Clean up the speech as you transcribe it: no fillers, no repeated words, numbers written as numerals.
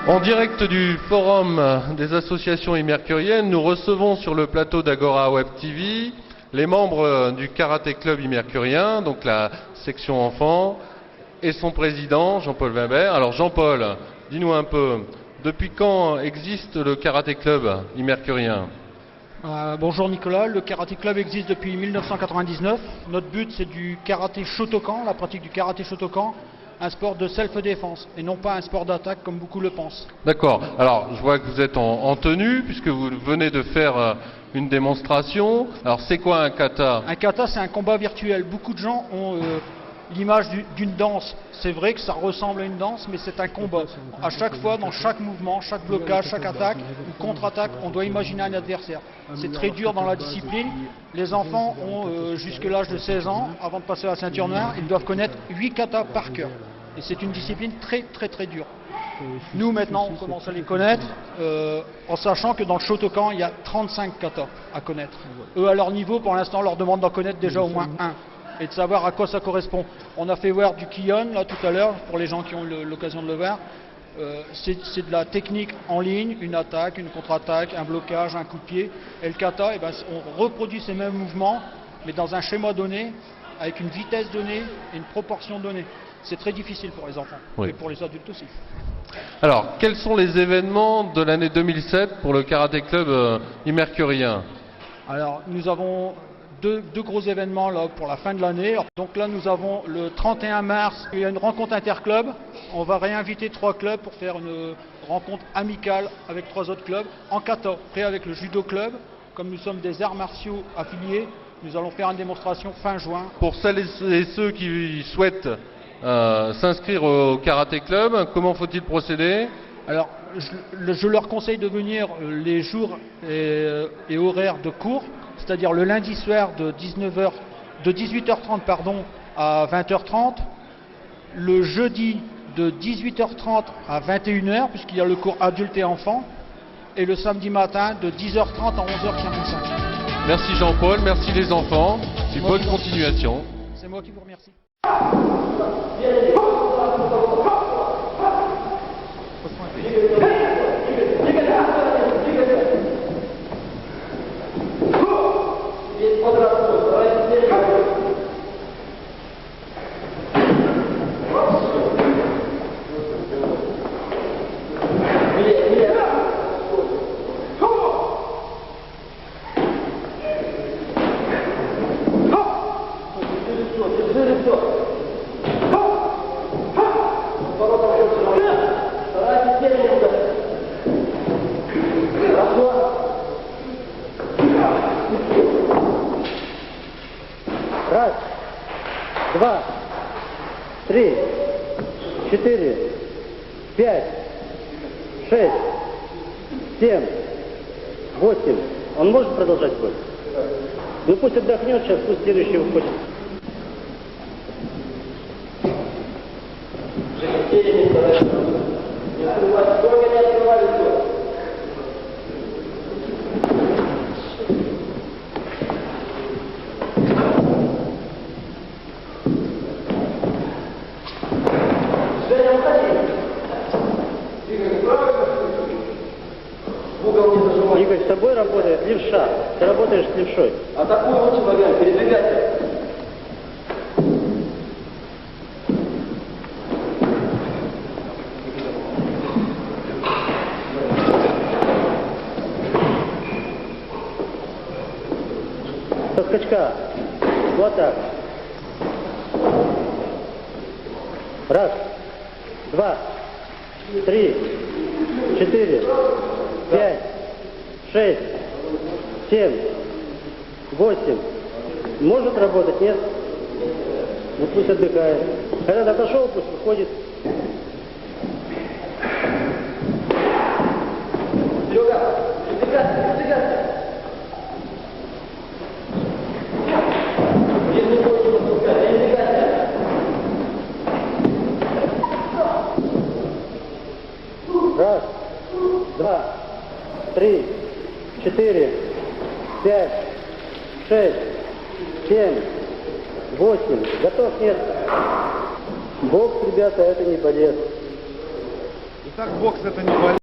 En direct du forum des associations immercuriennes, nous recevons sur le plateau d'Agora Web TV les membres du Karaté Club immercurien, donc la section enfants, et son président, Jean-Paul Wimbert. Alors Jean-Paul, dis-nous un peu, depuis quand existe le Karaté Club immercurien ? Bonjour Nicolas, le Karaté Club existe depuis 1999. Notre but c'est du karaté Shotokan, la pratique du karaté Shotokan, un sport de self-défense et non pas un sport d'attaque comme beaucoup le pensent. D'accord, alors je vois que vous êtes en tenue puisque vous venez de faire une démonstration. Alors c'est quoi un kata ? Un kata c'est un combat virtuel. Beaucoup de gens ont l'image d'une danse. C'est vrai que ça ressemble à une danse, mais c'est un combat. À chaque fois, dans chaque mouvement, chaque blocage, chaque attaque ou contre-attaque, on doit imaginer un adversaire. C'est très dur dans la discipline. Les enfants ont jusque l'âge de 16 ans, avant de passer à la ceinture noire, ils doivent connaître 8 katas par cœur. Et c'est une discipline très très très dure. Nous maintenant on commence à les connaître en sachant que dans le Shotokan il y a 35 katas à connaître. Eux à leur niveau pour l'instant on leur demande d'en connaître déjà au moins un et de savoir à quoi ça correspond. On a fait voir du Kion là tout à l'heure pour les gens qui ont l'occasion de le voir. C'est de la technique en ligne, une attaque, une contre-attaque, un blocage, un coup de pied. Et le kata, on reproduit ces mêmes mouvements mais dans un schéma donné, avec une vitesse donnée et une proportion donnée. C'est très difficile pour les enfants, oui. Et pour les adultes aussi. Alors, quels sont les événements de l'année 2007 pour le Karaté Club immercurien ? Alors, nous avons deux gros événements là, pour la fin de l'année. Donc là, nous avons le 31 mars, il y a une rencontre interclub. On va réinviter 3 clubs pour faire une rencontre amicale avec 3 autres clubs en kata. Après, avec le judo club, comme nous sommes des arts martiaux affiliés, nous allons faire une démonstration fin juin. Pour celles et ceux qui souhaitent s'inscrire au Karaté Club, comment faut-il procéder ? Alors, je leur conseille de venir les jours et horaires de cours, c'est-à-dire le lundi soir de 18h30 à 20h30, le jeudi de 18h30 à 21h, puisqu'il y a le cours adulte et enfants, et le samedi matin de 10h30 à 11h45. Merci Jean-Paul, merci les enfants, et bonne continuation. C'est moi qui vous remercie. Раз, два, три, 4, 5, 6, 7, 8. Он может продолжать бой? Ну пусть отдохнет, сейчас пусть следующий выходит. Игорь, с тобой работает левша. Ты работаешь с левшой. Атакуй лучше вариант, передвигайся. Со скачка. Вот так. Раз, два, 3, 4, 5, 6, 7, 8. Может работать, нет? Ну пусть отдыхает. Когда отошел, пусть выходит. Серега, передвигайся. Если не хочешь выпускать, передвигайся. Раз, два, 3, 4, 5, 6, 7, 8. Готов? Нет. Бокс, ребята, это не балет. Итак, бокс это не балет.